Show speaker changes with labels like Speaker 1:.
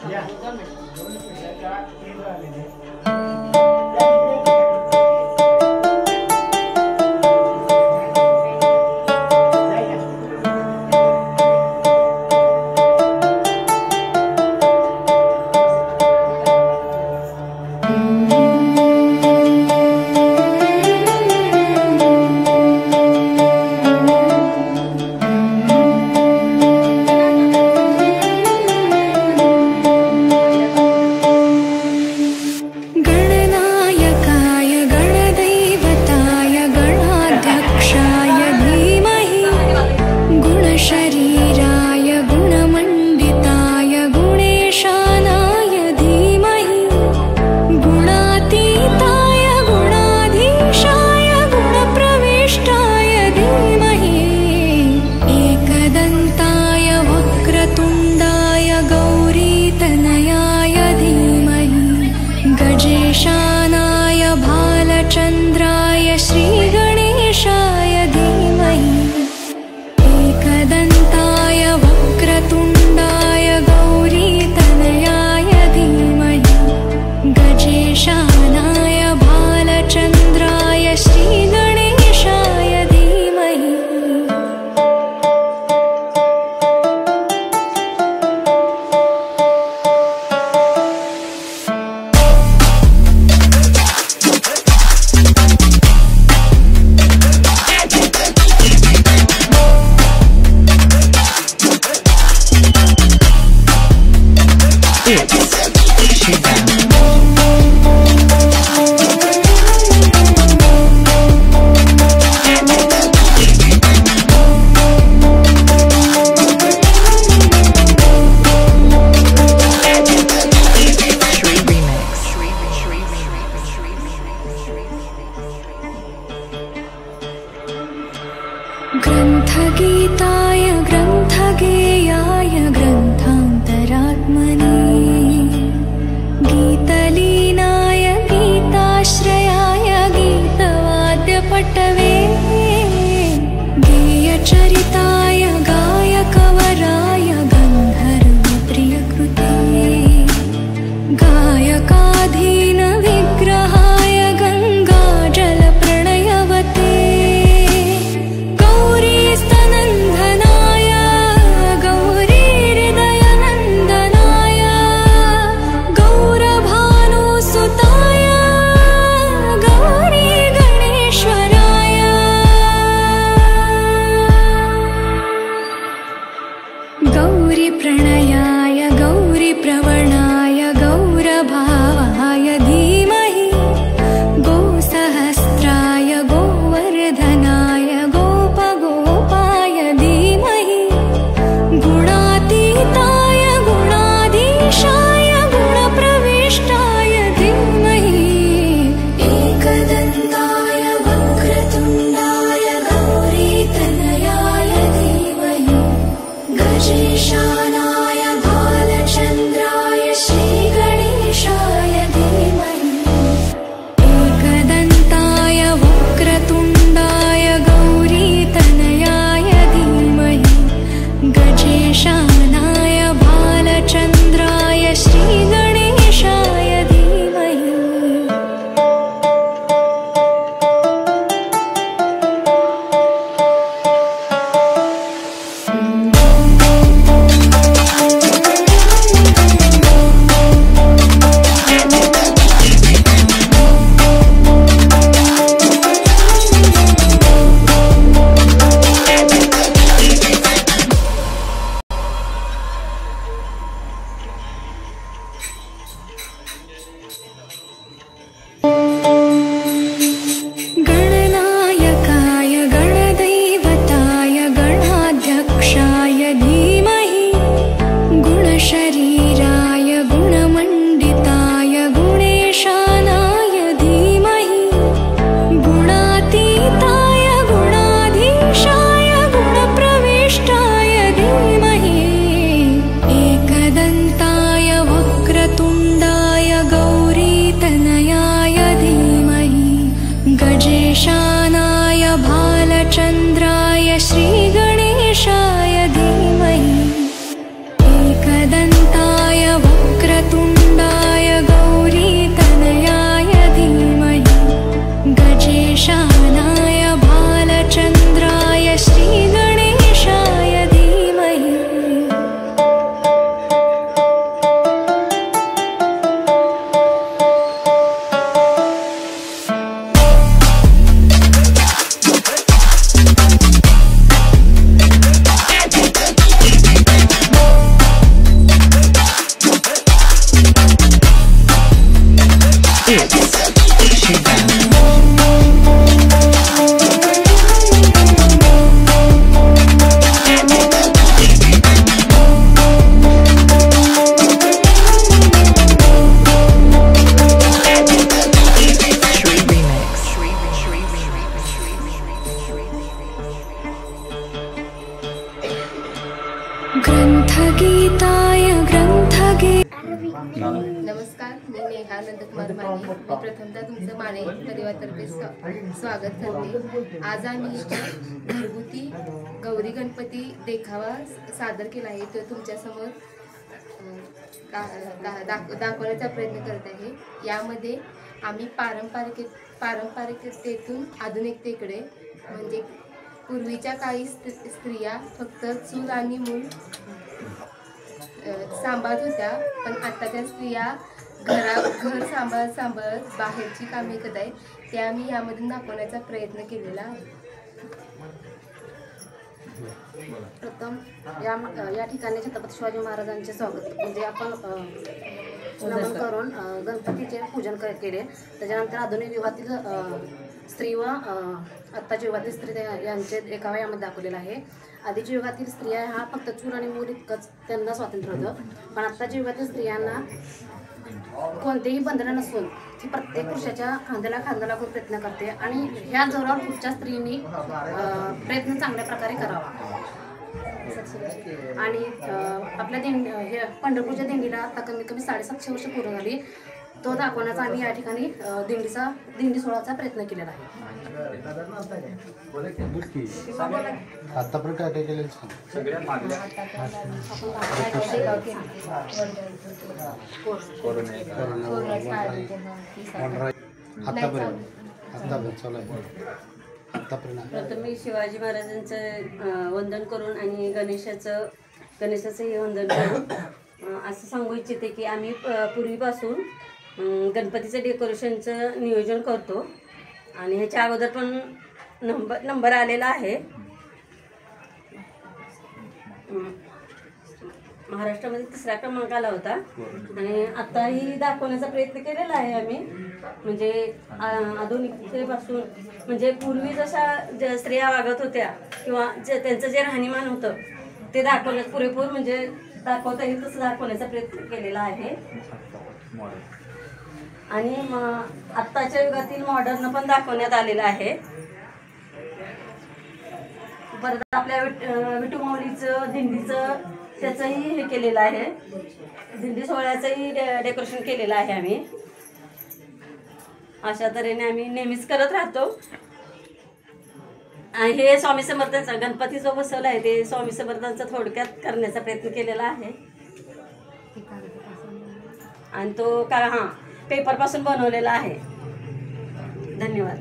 Speaker 1: girl नमस्कार, मी नेहा नंदकुमार माने. मी प्रथमतः तुमचं माने परिवारातर्फे स्वागत करते. आज आम्ही घरगुती गौरी गणपती देखावा सादर केला आहे. तो तुमच्यासमोर दाखवण्याचा प्रयत्न करत आहे. यामध्ये आम्ही पारंपरिकतेतून आधुनिकतेकडे, म्हणजे पूर्वीच्या काळी स्त्रिया फक्त चूल आणि मूल सांभाळत होत्या, पण आताच्या स्त्रिया घर सांभाळत बाहेरची कामे करत आहेत. ते आम्ही यामधून दाखवण्याचा प्रयत्न केलेला आहे.
Speaker 2: प्रथम या ठिकाणी छत्रपती शिवाजी महाराजांचे स्वागत, म्हणजे आपण नमन करून गणपतीचे पूजन केले. त्याच्यानंतर आधुनिक युगातील स्त्री व आत्ताच्या युगातील स्त्री यांचे एका यामध्ये दाखवलेलं आहे. आधीच्या युगातील स्त्रिया हा फक्त चूल आणि मूल इतकंच त्यांना स्वातंत्र्य होतं, पण आत्ताच्या युगातील स्त्रियांना कोणतेही बंधनं नसून ती प्रत्येक पुरुषाच्या खांद्याला खांदा लागून प्रयत्न करते आणि ह्या जोरावर पुढच्या स्त्रीने प्रयत्न चांगल्या प्रकारे करावा. आणि आपल्या पंढरपूरच्या दिंडीला आता कमीत कमी 750 वर्ष पूर्ण झाली. तो दाखवण्याचा आम्ही या ठिकाणी दिंडी सोहळ्याचा प्रयत्न केलेला आहे.
Speaker 3: आतापर्यंत काय केलेलं
Speaker 4: प्रथम मी शिवाजी महाराजांचं वंदन करून आणि गणेशाचंही वंदन करून असं सांगू इच्छिते की आम्ही पूर्वीपासून गणपतीचं डेकोरेशनचं नियोजन करतो आणि ह्याच्या अगोदर पण नंबर आलेला आहे. महाराष्ट्रामध्ये 3रा क्रमांक आला होता आणि आत्ताही दाखवण्याचा प्रयत्न केलेला आहे आम्ही. म्हणजे आधुनिकतेपासून, म्हणजे पूर्वी जशा स्त्रिया वागत होत्या किंवा त्यांचं जे राहणीमान होतं ते दाखवण्यात पुरेपूर, म्हणजे दाखवता येईल तसं दाखवण्याचा प्रयत्न केलेला आहे. आणि आत्ताच्या युगातील मॉडर्न पण दाखवण्यात आलेलं आहे. परत आपल्या विठू माऊलीचं दिंडीचं त्याचंही हे केलेलं आहे. दिंडी सोहळ्याचंही डेकोरेशन केलेलं आहे आम्ही. अशा तऱ्हेने आम्ही नेहमीच करत राहतो. आणि हे स्वामी समर्थांचा गणपती जो बसवला आहे ते स्वामी समर्थांचा थोडक्यात करण्याचा प्रयत्न केलेला आहे. आणि तो पेपरपासून बनवलेला आहे. धन्यवाद.